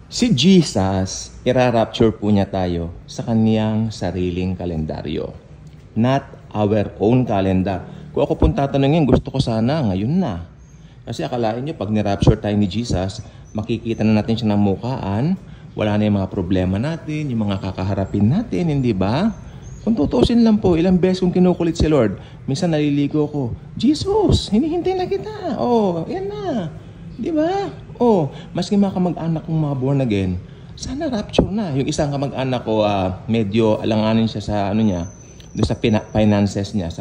Si Jesus, irarapture po niya tayo sa kaniyang sariling kalendaryo. Not our own calendar. Kung ako pong tatanungin, gusto ko sana ngayon na. Kasi akalain nyo, pag nirapture tayo ni Jesus, makikita na natin siya ng mukhaan, wala na yung mga problema natin, yung mga kakaharapin natin, hindi ba? Kung tutusin lang po, ilang beses kong kinukulit si Lord, minsan naliligo ko, Jesus, hinihintay na kita. Oh, yan na. Di ba? Oh, maski mga kamag-anak kong mga born again, sana rapture na. Yung isang kamag-anak ko, medyo alanganin siya sa niya, doon sa finances niya.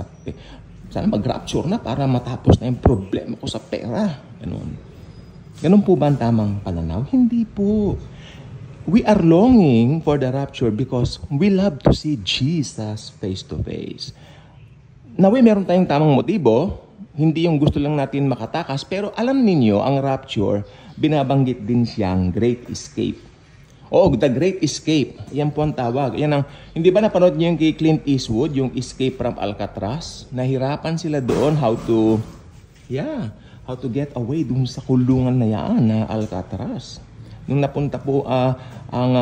Sana mag-rapture na para matapos na yung problema ko sa pera. Ganun po ba ang tamang pananaw? Hindi po. We are longing for the rapture because we love to see Jesus face to face. Nawi, meron tayong tamang motibo. Hindi yung gusto lang natin makatakas. Pero alam ninyo, ang rapture, binabanggit din siyang Great Escape. Oo, The Great Escape. Yan po ang tawag. Yan ang, hindi ba napanood niyo yung kay Clint Eastwood, yung Escape from Alcatraz? Nahirapan sila doon how to get away doon sa kulungan na yan na Alcatraz. Nung napunta po ang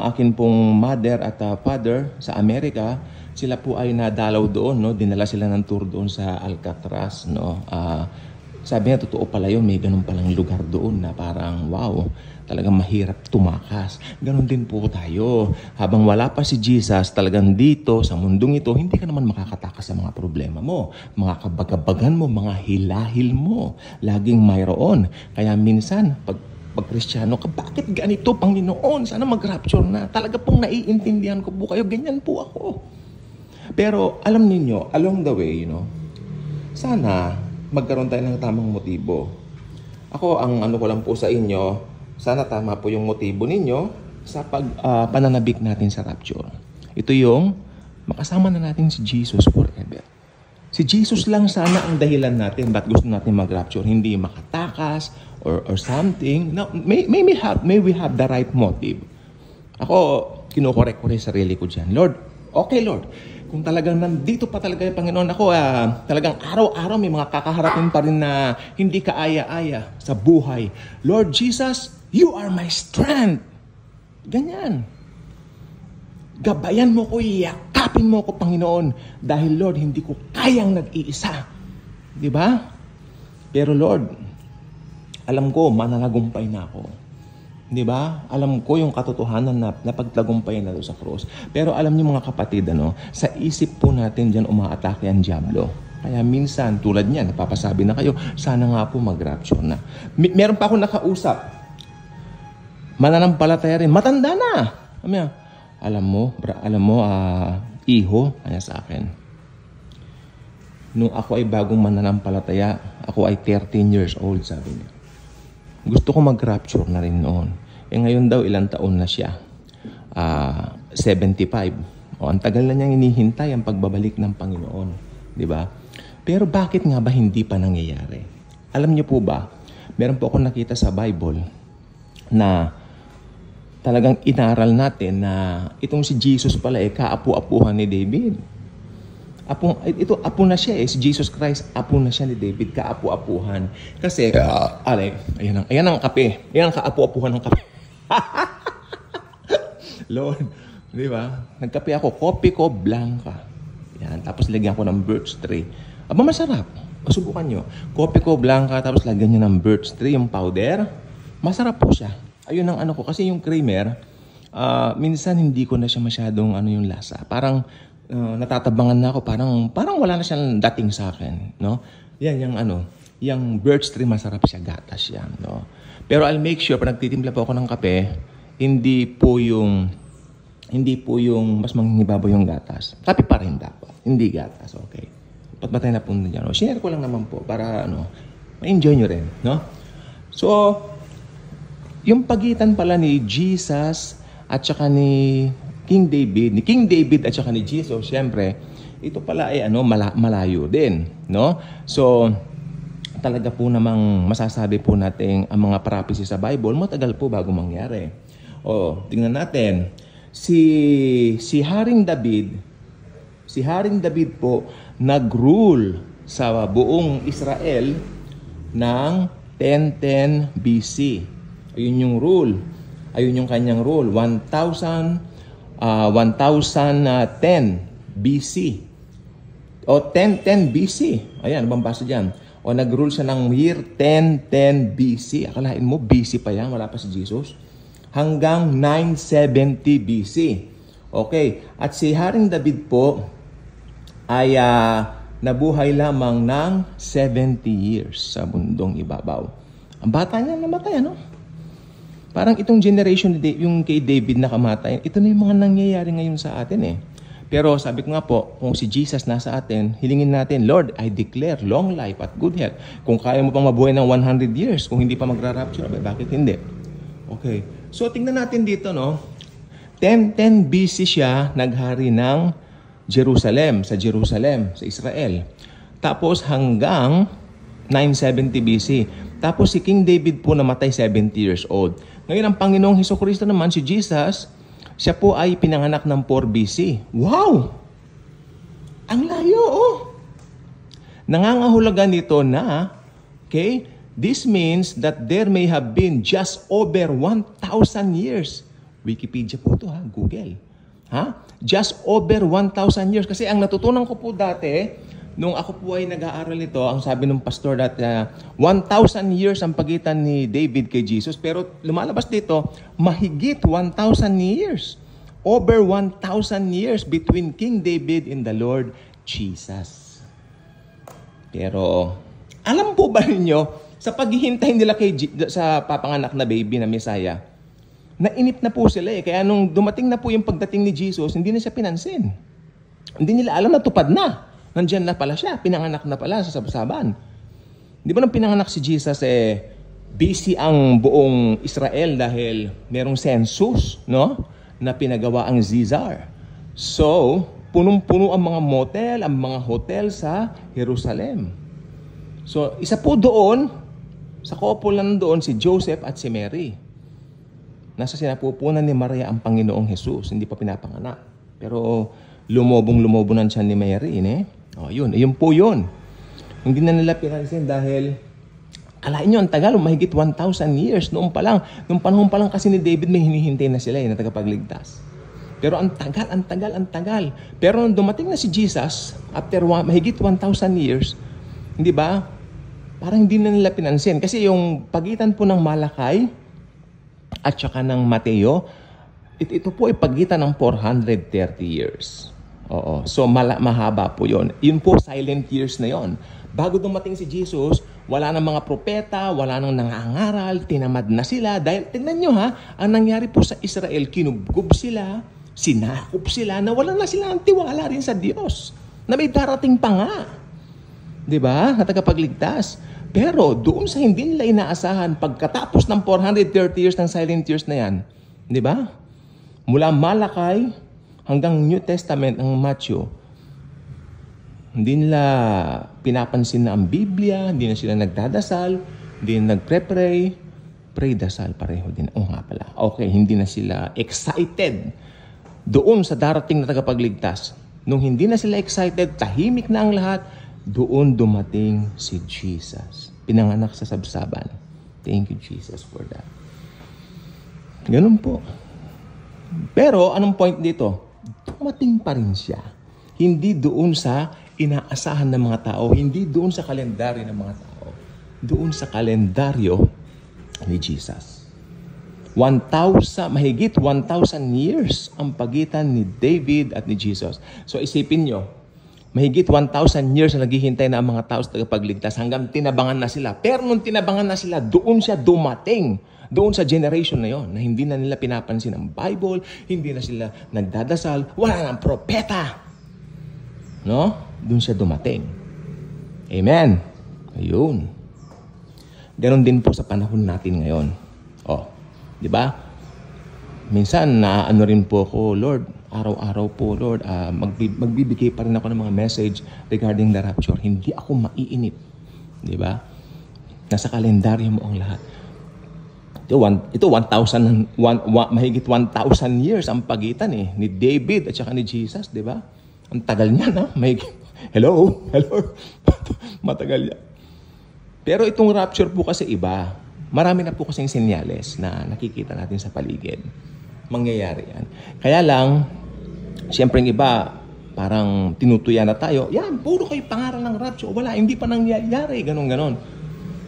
akin pong mother at father sa Amerika, sila po ay nadalaw doon, no? Dinala sila ng tour doon sa Alcatraz, no? Sabi niya, totoo pala yun, may ganun palang lugar doon na parang, wow, talagang mahirap tumakas. Ganun din po tayo. Habang wala pa si Jesus, talagang dito, sa mundong ito, hindi ka naman makakatakas sa mga problema mo. Mga kabagabagan mo, mga hilahil mo. Laging mayroon. Kaya minsan, pag Kristiyano ka, bakit ganito, Panginoon? Sana mag-rapture na. Talaga pong naiintindihan ko po kayo. Ganyan po ako. Pero alam ninyo, along the way, sana magkaroon tayo ng tamang motibo. Ako, ang ko lang po sa inyo, sana tama po yung motibo ninyo sa pananabik natin sa rapture. Ito yung makasama na natin si Jesus forever. Si Jesus lang sana ang dahilan natin ba't gusto natin mag-rapture. Hindi makatakas or something. Now, may we have the right motive. Ako, kinukorek ko rin sarili ko dyan. Lord, okay Lord, kung talagang nandito pa talaga yung Panginoon ako, talagang araw-araw may mga kakaharapin pa rin na hindi kaaya-aya sa buhay. Lord Jesus, you are my strength. Ganyan. Gabayan mo ko, yakapin mo ko, Panginoon. Dahil Lord, hindi ko kayang nag-iisa. Di ba? Pero Lord, alam ko, mananagumpay na ako. Di ba? Alam ko yung katotohanan na napagtagumpay na doon sa cross. Pero alam niyo mga kapatid, sa isip po natin dyan umaatake ang dyablo. Kaya minsan, tulad niyan, napapasabi na kayo, sana nga po mag-rapture na. Meron pa akong nakausap. Mananampalataya rin. Matanda na! Alam mo, iho, kaya sa akin. Nung ako ay bagong mananampalataya, ako ay 13 years old, sabi niya. Gusto ko mag-rapture na rin noon. Ngayon daw, ilang taon na siya? 75. Ang tagal na niyang inihintay ang pagbabalik ng Panginoon. Di ba? Pero bakit nga ba hindi pa nangyayari? Alam niyo po ba, meron po ako nakita sa Bible na talagang inaral natin na itong si Jesus pala kaapu-apuhan ni David. Apo na siya si Jesus Christ, apo na siya ni David, kaapu-apuhan. Kasi, ayan ang kape. Ayan ang kaapu-apuhan ng kape. Lord, di ba? Nagkape ako, kopi ko, blanca. Yan, tapos lagyan ko ng birch tree. Masarap. Masubukan nyo. Kopi ko, blanca, tapos lagyan nyo ng birch tree, yung powder. Masarap po siya. Ayun ang ko. Kasi yung creamer, minsan hindi ko na siya masyadong yung lasa. Parang, natatabangan na ako, parang wala na siyang dating sa akin, no? Yan yung birch tree, masarap siya, gatas yan, no? Pero I'll make sure pag nagtitimpla po ako ng kape, hindi po yung mas manghibabaw yung gatas. Kape pa rin dapat, hindi gatas, okay? Patbatay na po niyan. Share ko lang naman po para ma-enjoy nyo rin, no? So, yung pagitan pala ni Jesus at saka ni King David at saka ni Jesus, siyempre, ito pala ay malayo din, no? So, talaga po namang masasabi po natin ang mga prophecy sa Bible, matagal po bago mangyari. Tingnan natin. Si Haring David po nag-rule sa buong Israel ng 1010 BC. Ayun yung rule. Ayun yung kanyang rule. 1010 BC. O 1010 BC. Ayan, bambasa dyan. O nag-rule siya ng year 1010 BC. Akalain mo, BC pa yan. Wala pa si Jesus. Hanggang 970 BC. Okay. At si Haring David po ay nabuhay lamang ng 70 years sa mundong ibabaw. Ang bata niya namatay, ano? Parang itong generation, yung kay David na kamatay, ito na yung mga nangyayari ngayon sa atin eh. Pero sabi ko nga po, kung si Jesus nasa atin, hilingin natin, Lord, I declare long life at good health. Kung kaya mo pang mabuhay ng 100 years, kung hindi pa magra-rapture, bakit hindi? Okay. So tingnan natin dito, no? 1010 BC siya naghari ng Jerusalem, sa Israel. Tapos hanggang 970 BC. Tapos si King David po namatay 70 years old. Ngayon ang Panginoong Hesukristo naman, si Jesus, siya po ay pinanganak ng 4 BC. Wow! Ang layo, oh! Nangangahulugan nito na, okay, this means that there may have been just over 1,000 years. Wikipedia po ito, ha? Google. Ha? Just over 1,000 years. Kasi ang natutunan ko po dati, nung ako po ay nag-aaral nito, ang sabi ng pastor dati, 1,000 years ang pagitan ni David kay Jesus. Pero lumalabas dito, mahigit 1,000 years. Over 1,000 years between King David and the Lord Jesus. Pero, alam po ba ninyo, sa paghihintay nila sa papanganak na baby na Messiah, nainip na po sila eh. Kaya nung dumating na po yung pagdating ni Jesus, hindi na siya pinansin. Hindi nila alam na tupad na. Nandiyan na pala siya, pinanganak na pala sa sabsaban. Di ba nang pinanganak si Jesus, busy ang buong Israel dahil merong census, no? Na pinagawa ang Caesar. So, punong-puno ang mga motel, ang mga hotel sa Jerusalem. So, isa po doon, sa couple na doon, si Joseph at si Mary. Nasa sinapupunan ni Maria ang Panginoong Jesus, hindi pa pinapanganak. Pero lumobong-lumobo ng tiyan ni Mary, Ayun po yun. Hindi na nila pinansin dahil alain nyo, ang tagal, mahigit 1,000 years noong pa lang. Noong panahon pa lang kasi ni David, may hinihintay na sila na tagapagligtas. Pero ang tagal. Pero nung dumating na si Jesus, after mahigit 1,000 years, hindi ba? Parang hindi na nila pinansin. Kasi yung pagitan po ng Malakay at saka ng Mateo, ito po ay pagitan ng 430 years. Oo. So, mahaba po yon. Yun po, silent years na yon. Bago dumating si Jesus, wala nang mga propeta, wala nang nangangaral, tinamad na sila. Dahil, tingnan nyo ha, ang nangyari po sa Israel, kinubgob sila, sinakop sila, nawalan na sila ang tiwala rin sa Diyos. Na may darating pa nga. Diba? Na tagapagligtas. Pero, doon sa hindi nila inaasahan, pagkatapos ng 430 years ng silent years na yan, diba? Mula Malakay, hanggang New Testament ang Matthew, hindi nila pinapansin na ang Biblia, hindi na sila nagdadasal, hindi na nagpre-pray, pray, dasal, pareho din. Nga pala. Okay, hindi na sila excited doon sa darating na tagapagligtas. Nung hindi na sila excited, tahimik na ang lahat, doon dumating si Jesus. Pinanganak sa sabsaban. Thank you, Jesus, for that. Ganun po. Pero, anong point dito? Dumating pa rin siya. Hindi doon sa inaasahan ng mga tao, hindi doon sa kalendaryo ng mga tao, doon sa kalendaryo ni Jesus. Mahigit 1,000 years ang pagitan ni David at ni Jesus. So isipin nyo, mahigit 1,000 years na naghihintay na ang mga tao sa tagapagligtas hanggang tinabangan na sila. Pero nung tinabangan na sila, doon siya dumating. Doon sa generation na yon, na hindi na nila pinapansin ang Bible, hindi na sila nagdadasal, wala nang propeta. No? Doon siya dumating. Amen. Ayun. Ganon din po sa panahon natin ngayon. Di ba? Minsan, ano rin po ako, Lord, araw-araw po, Lord, magbibigay pa rin ako ng mga message regarding the rapture. Hindi ako maiinip. Di ba? Nasa kalendaryo mo ang lahat. Ito 1,000, mahigit 1,000 years ang pagitan ni David at saka ni Jesus, di ba? Ang tagal niya, no? Hello? Matagal niya. Pero itong rapture po kasi iba. Marami na po kasing senyales na nakikita natin sa paligid. Mangyayari yan. Kaya lang, siyempre yung iba, parang tinutuya na tayo. Yan, puro kayo pangaral ng rapture. Wala, hindi pa nangyayari. Ganon.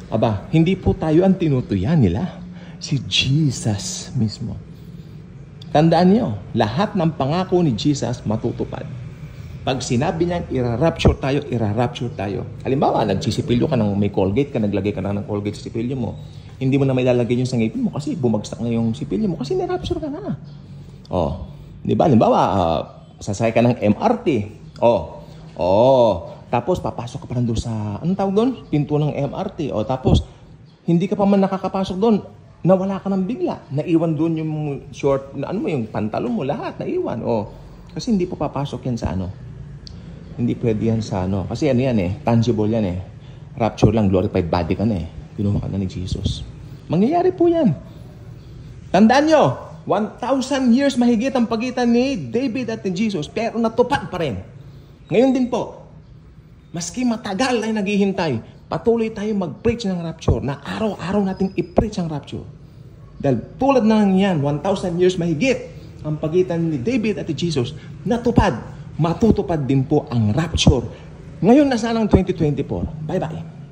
Aba, hindi po tayo ang tinutuya nila. Si Jesus mismo. Tandaan niyo, lahat ng pangako ni Jesus matutupad. Pag sinabi niyan, ira-rapture tayo. Halimbawa, nagsisipilyo ka ng may Colgate ka, naglagay ka na ng Colgate sa sipilyo mo. Hindi mo na may lalagay yung sa ngipin mo kasi bumagsak na yung sipilyo mo kasi ni-rapture ka na. Oh, di ba? Halimbawa, sasakay ka ng MRT. Tapos papasok ka pa doon sa, anong tawag doon? Pinto ng MRT. Tapos, hindi ka pa man nakakapasok doon, nawala ka ng bigla. Naiwan doon yung short, yung pantalon mo, lahat, naiwan. Kasi hindi po papasok yan sa Hindi pwede yan sa Kasi yan tangible yan Rapture lang, glorified body ka na Kinuha ka na ni Jesus. Mangyayari po yan. Tandaan nyo, 1,000 years mahigit ang pagitan ni David at ni Jesus, pero natupad pa rin. Ngayon din po, maski matagal ay naghihintay, patuloy tayo mag-preach ng rapture na araw-araw nating i-preach ang rapture. Dahil tulad ng yan, 1,000 years mahigit ang pagitan ni David at ni Jesus, natupad, matutupad din po ang rapture. Ngayon na sanang 2024. Bye-bye.